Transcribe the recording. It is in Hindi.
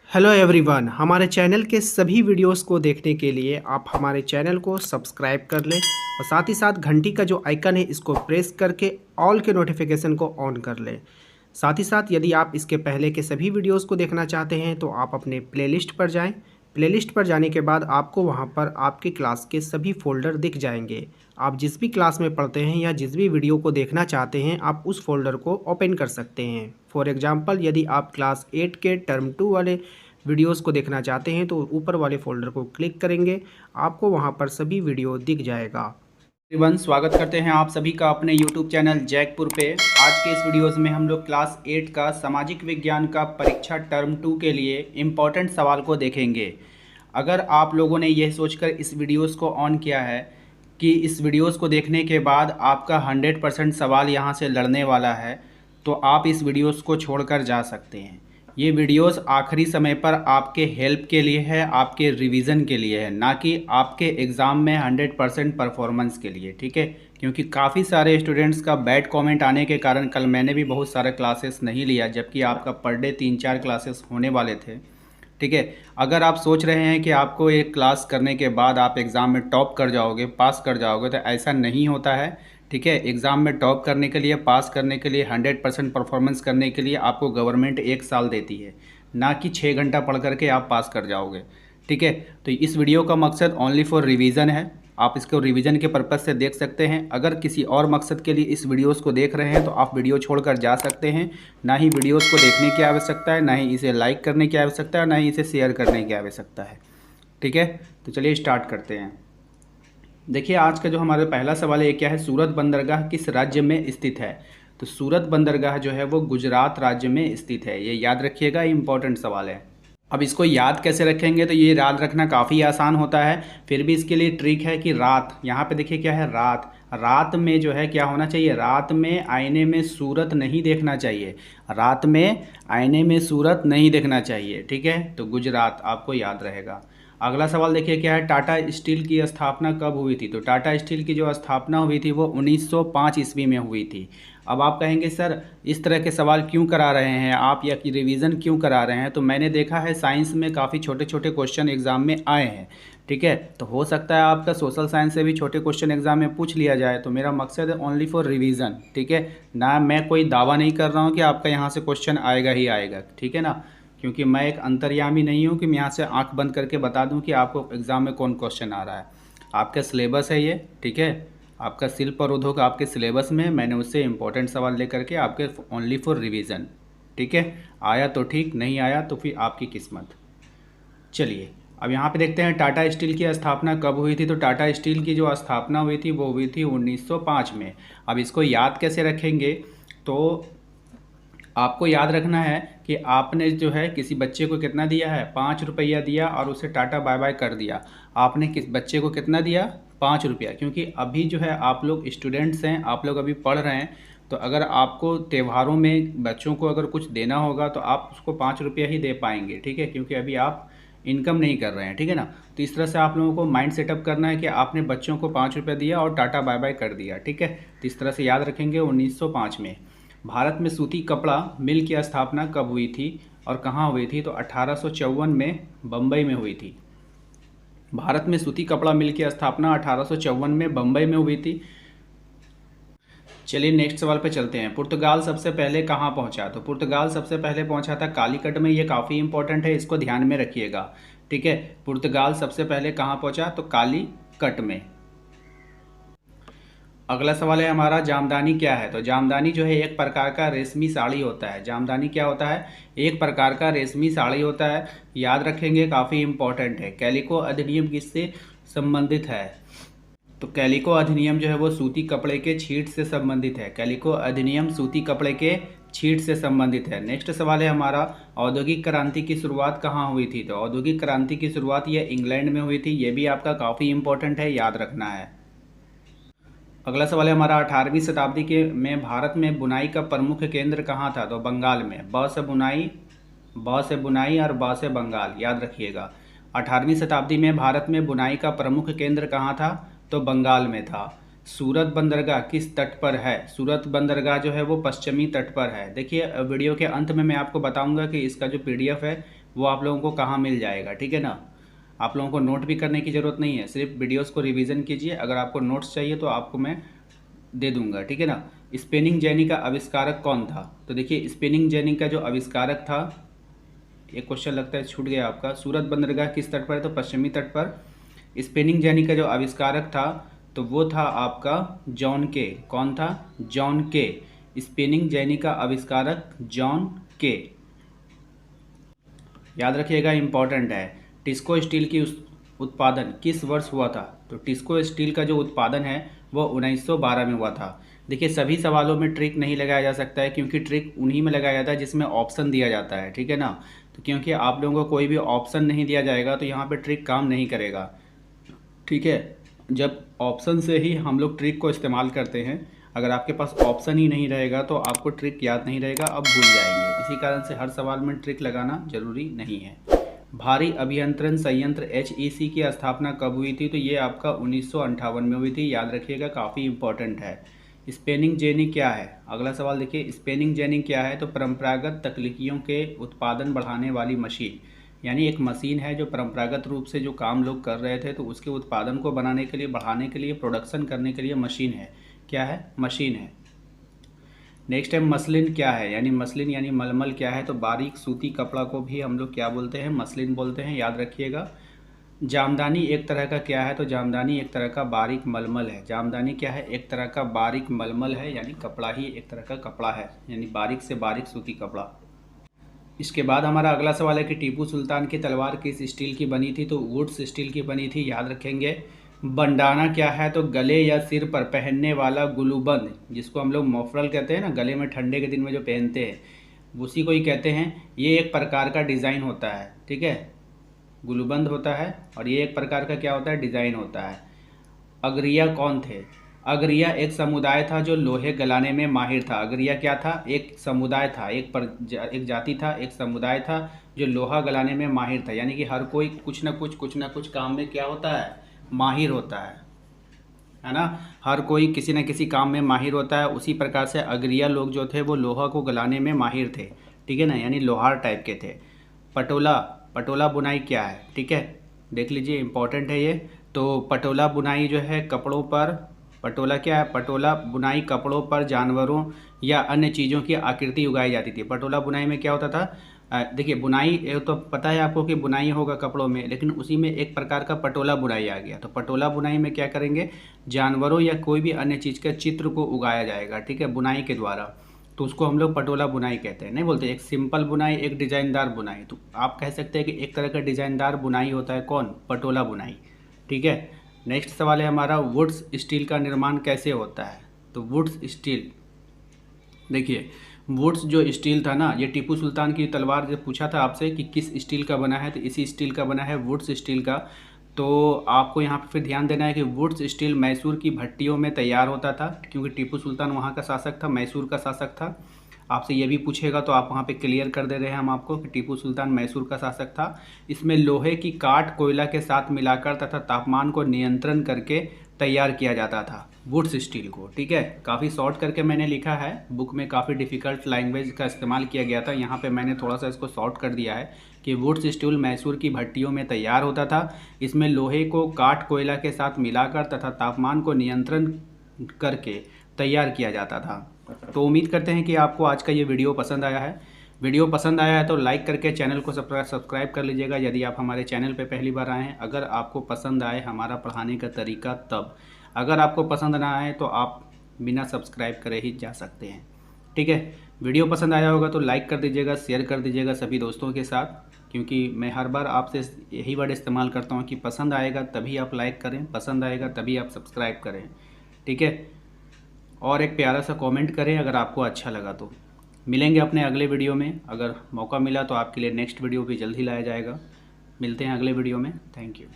हेलो एवरीवन, हमारे चैनल के सभी वीडियोस को देखने के लिए आप हमारे चैनल को सब्सक्राइब कर लें और साथ ही साथ घंटी का जो आइकन है इसको प्रेस करके ऑल के नोटिफिकेशन को ऑन कर लें। साथ ही साथ यदि आप इसके पहले के सभी वीडियोस को देखना चाहते हैं तो आप अपने प्लेलिस्ट पर जाएं। प्लेलिस्ट पर जाने के बाद आपको वहां पर आपकी क्लास के सभी फोल्डर दिख जाएंगे। आप जिस भी क्लास में पढ़ते हैं या जिस भी वीडियो को देखना चाहते हैं आप उस फोल्डर को ओपन कर सकते हैं। फॉर एग्जांपल, यदि आप क्लास 8 के टर्म 2 वाले वीडियोस को देखना चाहते हैं तो ऊपर वाले फोल्डर को क्लिक करेंगे, आपको वहां पर सभी वीडियो दिख जाएगा। एवरीवन, स्वागत करते हैं आप सभी का अपने YouTube चैनल जैकपुर पे। आज के इस वीडियोस में हम लोग क्लास 8 का सामाजिक विज्ञान का परीक्षा टर्म 2 के लिए इम्पॉर्टेंट सवाल को देखेंगे। अगर आप लोगों ने यह सोचकर इस वीडियोस को ऑन किया है कि इस वीडियोस को देखने के बाद आपका 100% सवाल यहां से लड़ने वाला है, तो आप इस वीडियोस को छोड़कर जा सकते हैं। ये वीडियोस आखिरी समय पर आपके हेल्प के लिए है, आपके रिवीजन के लिए है, ना कि आपके एग्ज़ाम में 100% परफॉर्मेंस के लिए। ठीक है, क्योंकि काफ़ी सारे स्टूडेंट्स का बैड कमेंट आने के कारण कल मैंने भी बहुत सारे क्लासेस नहीं लिया, जबकि आपका पर डे 3-4 क्लासेस होने वाले थे। ठीक है, अगर आप सोच रहे हैं कि आपको एक क्लास करने के बाद आप एग्ज़ाम में टॉप कर जाओगे, पास कर जाओगे, तो ऐसा नहीं होता है। ठीक है, एग्ज़ाम में टॉप करने के लिए, पास करने के लिए, 100% परफॉर्मेंस करने के लिए आपको गवर्नमेंट 1 साल देती है, ना कि 6 घंटा पढ़ करके आप पास कर जाओगे। ठीक है, तो इस वीडियो का मकसद ओनली फॉर रिवीजन है। आप इसको रिवीजन के पर्पज़ से देख सकते हैं। अगर किसी और मकसद के लिए इस वीडियोस को देख रहे हैं तो आप वीडियो छोड़कर जा सकते हैं। ना ही वीडियोस को देखने की आवश्यकता है, ना ही इसे लाइक करने की आवश्यकता है, ना ही इसे शेयर करने की आवश्यकता है। ठीक है, तो चलिए स्टार्ट करते हैं। देखिए, आज का जो हमारा पहला सवाल है ये क्या है, सूरत बंदरगाह किस राज्य में स्थित है। तो सूरत बंदरगाह जो है वो गुजरात राज्य में स्थित है, ये याद रखिएगा, इम्पोर्टेंट सवाल है। अब इसको याद कैसे रखेंगे, तो ये याद रखना काफ़ी आसान होता है, फिर भी इसके लिए ट्रिक है कि रात, यहाँ पे देखिए क्या है, रात। रात में जो है क्या होना चाहिए, रात में आईने में सूरत नहीं देखना चाहिए, रात में आईने में सूरत नहीं देखना चाहिए। ठीक है, तो गुजरात आपको याद रहेगा। अगला सवाल देखिए क्या है, टाटा स्टील की स्थापना कब हुई थी। तो टाटा स्टील की जो स्थापना हुई थी वो 1905 ईस्वी में हुई थी। अब आप कहेंगे सर इस तरह के सवाल क्यों करा रहे हैं आप, या कि रिवीजन क्यों करा रहे हैं। तो मैंने देखा है साइंस में काफ़ी छोटे छोटे क्वेश्चन एग्जाम में आए हैं। ठीक है, तो हो सकता है आपका सोशल साइंस से भी छोटे क्वेश्चन एग्जाम में पूछ लिया जाए, तो मेरा मकसद है ओनली फॉर रिवीजन। ठीक है ना, मैं कोई दावा नहीं कर रहा हूँ कि आपका यहाँ से क्वेश्चन आएगा ही आएगा। ठीक है ना, क्योंकि मैं एक अंतर्यामी नहीं हूँ कि मैं यहाँ से आंख बंद करके बता दूँ कि आपको एग्ज़ाम में कौन क्वेश्चन आ रहा है। आपका सिलेबस है ये। ठीक है, आपका शिल्प और उद्योग आपके सिलेबस में, मैंने उससे इंपॉर्टेंट सवाल लेकर के आपके ओनली फॉर रिवीजन। ठीक है, आया तो ठीक, नहीं आया तो फिर आपकी किस्मत। चलिए अब यहाँ पे देखते हैं टाटा स्टील की स्थापना कब हुई थी। तो टाटा स्टील की जो स्थापना हुई थी वो हुई थी 1905 में। अब इसको याद कैसे रखेंगे, तो आपको याद रखना है कि आपने जो है किसी बच्चे को कितना दिया है, 5 रुपया दिया और उसे टाटा बाय बाय कर दिया। आपने किस बच्चे को कितना दिया, 5 रुपया, क्योंकि अभी जो है आप लोग स्टूडेंट्स हैं, आप लोग अभी पढ़ रहे हैं। तो अगर आपको त्योहारों में बच्चों को अगर कुछ देना होगा तो आप उसको 5 रुपया ही दे पाएंगे। ठीक है, क्योंकि अभी आप इनकम नहीं कर रहे हैं। ठीक है ना, तो इस तरह से आप लोगों को माइंड सेटअप करना है कि आपने बच्चों को 5 रुपया दिया और टाटा बाय बाय कर दिया। ठीक है, तो इस तरह से याद रखेंगे। 1905 में भारत में सूती कपड़ा मिल की स्थापना कब हुई थी और कहाँ हुई थी। तो 1854 में बम्बई में हुई थी। भारत में सूती कपड़ा मिल की स्थापना 1854 में बम्बई में हुई थी। चलिए नेक्स्ट सवाल पे चलते हैं। पुर्तगाल सबसे पहले कहाँ पहुँचा। तो पुर्तगाल सबसे पहले पहुँचा था कालीकट में। ये काफ़ी इंपॉर्टेंट है, इसको ध्यान में रखिएगा। ठीक है, पुर्तगाल सबसे पहले कहाँ पहुँचा, तो कालीकट में। अगला सवाल है हमारा, जामदानी क्या है। तो जामदानी जो है एक प्रकार का रेशमी साड़ी होता है। जामदानी क्या होता है, एक प्रकार का रेशमी साड़ी होता है। याद रखेंगे, काफ़ी इंपॉर्टेंट है। कैलिको अधिनियम किससे संबंधित है। तो कैलिको अधिनियम जो है वो सूती कपड़े के छीट से संबंधित है। कैलिको अधिनियम सूती कपड़े के छीट से संबंधित है। नेक्स्ट सवाल है हमारा, औद्योगिक क्रांति की शुरुआत कहाँ हुई थी। तो औद्योगिक क्रांति की शुरुआत ये इंग्लैंड में हुई थी। ये भी आपका काफ़ी इंपॉर्टेंट है, याद रखना है। अगला सवाल है हमारा, 18वीं शताब्दी के में भारत में बुनाई का प्रमुख केंद्र कहाँ था। तो बंगाल में। ब से बुनाई, ब से बुनाई और ब से बंगाल, याद रखिएगा। 18वीं शताब्दी में भारत में बुनाई का प्रमुख केंद्र कहाँ था, तो बंगाल में था। सूरत बंदरगाह किस तट पर है। सूरत बंदरगाह जो है वो पश्चिमी तट पर है। देखिए वीडियो के अंत में मैं आपको बताऊंगा कि इसका जो PDF है वो आप लोगों को कहाँ मिल जाएगा, ठीक है ना। आप लोगों को नोट भी करने की ज़रूरत नहीं है, सिर्फ वीडियोस को रिवीजन कीजिए। अगर आपको नोट्स चाहिए तो आपको मैं दे दूंगा, ठीक है ना। स्पिनिंग जेनी का आविष्कारक कौन था? तो देखिए स्पिनिंग जेनी का जो आविष्कारक था, एक क्वेश्चन लगता है छूट गया आपका, सूरत बंदरगाह किस तट पर है? तो पश्चिमी तट पर। स्पिनिंग जेनी का जो आविष्कारक था तो वो था आपका जॉन के। कौन था? जॉन के। स्पिनिंग जेनी का आविष्कारक जॉन के। याद रखिएगा, इंपॉर्टेंट है। टिस्को स्टील की उत्पादन किस वर्ष हुआ था? तो टिस्को स्टील का जो उत्पादन है वो 1912 में हुआ था। देखिए सभी सवालों में ट्रिक नहीं लगाया जा सकता है, क्योंकि ट्रिक उन्हीं में लगाया जाता है जिसमें ऑप्शन दिया जाता है, ठीक है ना। तो क्योंकि आप लोगों को कोई भी ऑप्शन नहीं दिया जाएगा तो यहाँ पे ट्रिक काम नहीं करेगा, ठीक है। जब ऑप्शन से ही हम लोग ट्रिक को इस्तेमाल करते हैं, अगर आपके पास ऑप्शन ही नहीं रहेगा तो आपको ट्रिक याद नहीं रहेगा, अब भूल जाएंगे। इसी कारण से हर सवाल में ट्रिक लगाना जरूरी नहीं है। भारी अभियंत्रण संयंत्र HEC की स्थापना कब हुई थी? तो ये आपका 1958 में हुई थी, याद रखिएगा, काफ़ी इंपॉर्टेंट है। स्पेनिंग जेनी क्या है? अगला सवाल देखिए, स्पेनिंग जेनी क्या है? तो परंपरागत तकनीकियों के उत्पादन बढ़ाने वाली मशीन, यानी एक मशीन है जो परंपरागत रूप से जो काम लोग कर रहे थे तो उसके उत्पादन को बनाने के लिए, बढ़ाने के लिए, प्रोडक्शन करने के लिए मशीन है। क्या है? मशीन है। नेक्स्ट है मसलिन क्या है? यानी मसलिन यानी मलमल क्या है? तो बारीक सूती कपड़ा को भी हम लोग क्या बोलते हैं? मसलिन बोलते हैं, याद रखिएगा। जामदानी एक तरह का क्या है? तो जामदानी एक तरह का बारीक मलमल है। जामदानी क्या है? एक तरह का बारीक मलमल है, यानी कपड़ा ही एक तरह का कपड़ा है, यानी बारीक से बारीक सूती कपड़ा। इसके बाद हमारा अगला सवाल है कि टीपू सुल्तान की तलवार किस स्टील की बनी थी? तो वुड्स स्टील की बनी थी, याद रखेंगे। बंडाना क्या है? तो गले या सिर पर पहनने वाला गुलूबंद, जिसको हम लोग मफरल कहते हैं ना, गले में ठंडे के दिन में जो पहनते हैं, उसी को ही कहते हैं। ये एक प्रकार का डिज़ाइन होता है, ठीक है, गुलूबंद होता है, और ये एक प्रकार का क्या होता है? डिज़ाइन होता है। अगरिया कौन थे? अगरिया एक समुदाय था जो लोहे गलाने में माहिर था। अगरिया क्या था? एक समुदाय था, एक जाति था, एक समुदाय था जो लोहा गलाने में माहिर था। यानी कि हर कोई कुछ ना कुछ काम में क्या होता है? माहिर होता है ना। हर कोई किसी न किसी काम में माहिर होता है। उसी प्रकार से अगरिया लोग जो थे वो लोहा को गलाने में माहिर थे, ठीक है ना, यानी लोहार टाइप के थे। पटोला, पटोला बुनाई क्या है? ठीक है, देख लीजिए, इंपॉर्टेंट है ये। तो पटोला बुनाई जो है कपड़ों पर, पटोला क्या है? पटोला बुनाई कपड़ों पर जानवरों या अन्य चीज़ों की आकृति उगाई जाती थी। पटोला बुनाई में क्या होता था? देखिए बुनाई तो पता है आपको कि बुनाई होगा कपड़ों में, लेकिन उसी में एक प्रकार का पटोला बुनाई आ गया। तो पटोला बुनाई में क्या करेंगे? जानवरों या कोई भी अन्य चीज़ के चित्र को उगाया जाएगा, ठीक है, बुनाई के द्वारा। तो उसको हम लोग पटोला बुनाई कहते हैं। नहीं बोलते एक सिंपल बुनाई, एक डिज़ाइनदार बुनाई। तो आप कह सकते हैं कि एक तरह का डिज़ाइनदार बुनाई होता है, कौन? पटोला बुनाई, ठीक है। नेक्स्ट सवाल है हमारा, वुड्स स्टील का निर्माण कैसे होता है? तो वुड्स स्टील, देखिए वुड्स जो स्टील था ना, ये टीपू सुल्तान की तलवार जब पूछा था आपसे कि किस स्टील का बना है, तो इसी स्टील का बना है, वुड्स स्टील का। तो आपको यहाँ पे फिर ध्यान देना है कि वुड्स स्टील मैसूर की भट्टियों में तैयार होता था, क्योंकि टीपू सुल्तान वहाँ का शासक था, मैसूर का शासक था। आपसे ये भी पूछेगा तो आप वहाँ पे क्लियर कर दे रहे हैं हम आपको कि टीपू सुल्तान मैसूर का शासक था। इसमें लोहे की काट कोयला के साथ मिलाकर तथा तापमान को नियंत्रण करके तैयार किया जाता था वुड्स स्टील को, ठीक है। काफ़ी शॉर्ट करके मैंने लिखा है, बुक में काफ़ी डिफ़िकल्ट लैंग्वेज का इस्तेमाल किया गया था, यहाँ पे मैंने थोड़ा सा इसको शॉर्ट कर दिया है कि वुड्स स्टील मैसूर की भट्टियों में तैयार होता था। इसमें लोहे को काट कोयला के साथ मिलाकर तथा तापमान को नियंत्रण करके तैयार किया जाता था। तो उम्मीद करते हैं कि आपको आज का ये वीडियो पसंद आया है। वीडियो पसंद आया है तो लाइक करके चैनल को सब्सक्राइब कर लीजिएगा यदि आप हमारे चैनल पे पहली बार आए हैं। अगर आपको पसंद आए हमारा पढ़ाने का तरीका तब, अगर आपको पसंद ना आए तो आप बिना सब्सक्राइब करे ही जा सकते हैं, ठीक है। वीडियो पसंद आया होगा तो लाइक कर दीजिएगा, शेयर कर दीजिएगा सभी दोस्तों के साथ, क्योंकि मैं हर बार आपसे यही वर्ड इस्तेमाल करता हूँ कि पसंद आएगा तभी आप लाइक करें, पसंद आएगा तभी आप सब्सक्राइब करें, ठीक है। और एक प्यारा सा कमेंट करें अगर आपको अच्छा लगा तो। मिलेंगे अपने अगले वीडियो में, अगर मौका मिला तो आपके लिए नेक्स्ट वीडियो भी जल्द ही लाया जाएगा। मिलते हैं अगले वीडियो में, थैंक यू।